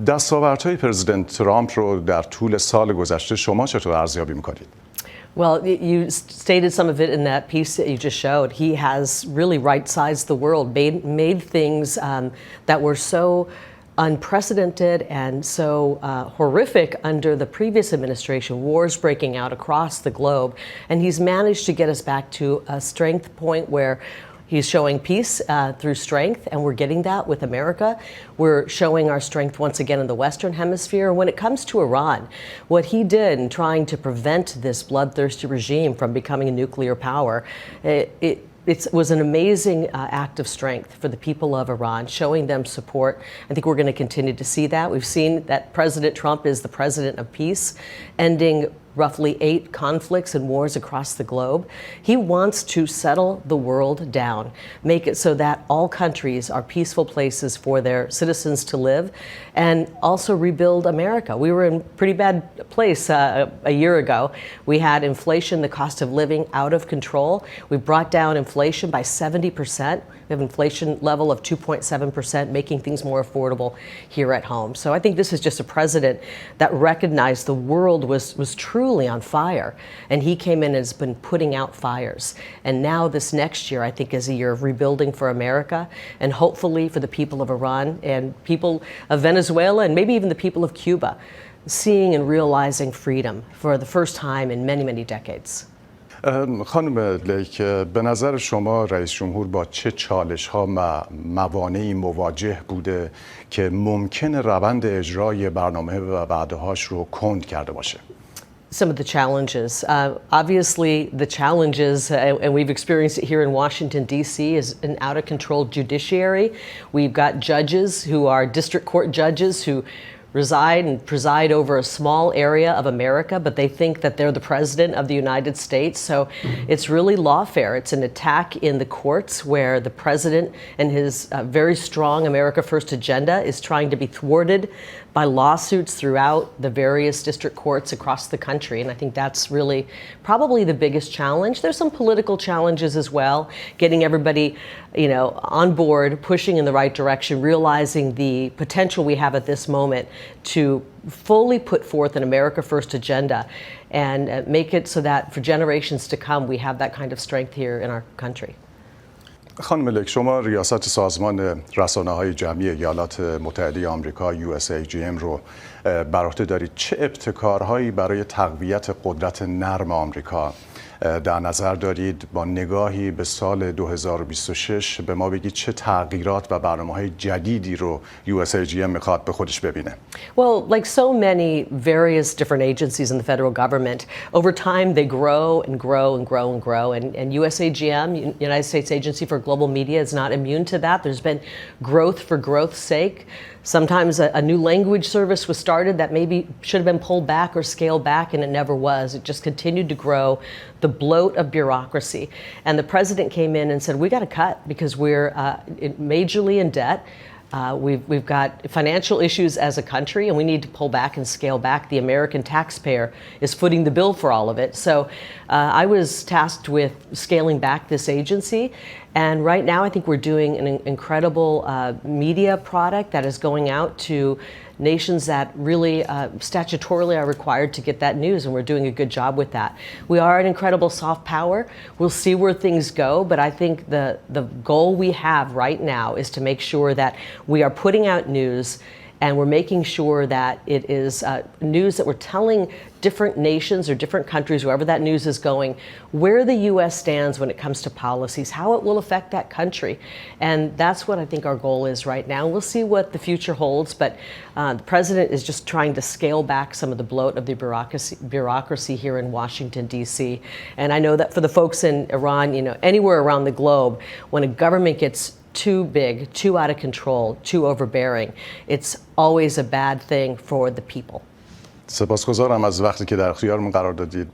دستاوردهای پرزیدنت ترامپ رو در طول سال گذشته شما چطور ارزیابی می‌کنید؟ Well, you stated some of it in that piece that you just showed. He has really right-sized the world, made things that were so unprecedented and so horrific under the previous administration, wars breaking out across the globe. And he's managed to get us back to a strength point where he's showing peace through strength, and we're getting that with America. We're showing our strength once again in the Western Hemisphere. When it comes to Iran, what he did in trying to prevent this bloodthirsty regime from becoming a nuclear power, it was an amazing act of strength for the people of Iran, showing them support. I think we're going to continue to see that. We've seen that President Trump is the president of peace, ending roughly 8 conflicts and wars across the globe. He wants to settle the world down, make it so that all countries are peaceful places for their citizens to live, and also rebuild America. We were in a pretty bad place a year ago. We had inflation, the cost of living out of control. We brought down inflation by 70%. We have an inflation level of 2.7%, making things more affordable here at home. So I think this is just a president that recognized the world was truly on fire, and he came in and has been putting out fires. And now this next year, I think, is a year of rebuilding for America, and hopefully for the people of Iran and people of Venezuela, and maybe even the people of Cuba, seeing and realizing freedom for the first time in many, many decades. خانم لیک، به نظر شما رئیس جمهور با چه چالش‌ها و موانعی مواجه بوده که ممکنه روند اجرای برنامه و وعده‌هاش رو کند کرده باشه؟ Some of the challenges. Obviously, the challenges, and we've experienced it here in Washington, D.C., is an out-of-control judiciary. We've got judges who are district court judges who reside and preside over a small area of America, but they think that they're the president of the United States. So it's really lawfare. It's an attack in the courts where the president and his very strong America First agenda is trying to be thwarted by lawsuits throughout the various district courts across the country. And I think that's really probably the biggest challenge. There's some political challenges as well, getting everybody, on board, pushing in the right direction, realizing the potential we have at this moment to fully put forth an America First agenda and make it so that for generations to come, we have that kind of strength here in our country. خانم لیک، شما ریاست سازمان رسانه‌های جمعی ایالات متحده آمریکا USAGM رو بر عهده دارید. چه ابتکارهایی برای تقویت قدرت نرم آمریکا در نظر دارید؟ با نگاهی به سال 2026 به ما بگید چه تغییرات و برنامه‌های جدیدی رو USAGM میخواد به خودش ببینه؟ Well, like so many various different agencies in the federal government, over time they grow and grow and grow and grow. And USAGM, United States Agency for Global Media, is not immune to that. There's been growth for growth's sake. Sometimes a new language service was started that maybe should have been pulled back or scaled back, and it never was. It just continued to grow, the bloat of bureaucracy. And the president came in and said, we got to cut because we're majorly in debt. We've got financial issues as a country, and we need to pull back and scale back. The American taxpayer is footing the bill for all of it. So I was tasked with scaling back this agency. And right now, I think we're doing an incredible media product that is going out to nations that really statutorily are required to get that news, and we're doing a good job with that. We are an incredible soft power. We'll see where things go, but I think the goal we have right now is to make sure that we are putting out news, and we're making sure that it is news that we're telling different nations or different countries, wherever that news is going, where the U.S. stands when it comes to policies, how it will affect that country. And that's what I think our goal is right now. We'll see what the future holds, but the president is just trying to scale back some of the bloat of the bureaucracy here in Washington, D.C. And I know that for the folks in Iran, anywhere around the globe, when a government gets too big, too out of control, too overbearing, it's always a bad thing for the people. سپاسگزارم از وقتی که در اختیارمون قرار دادید.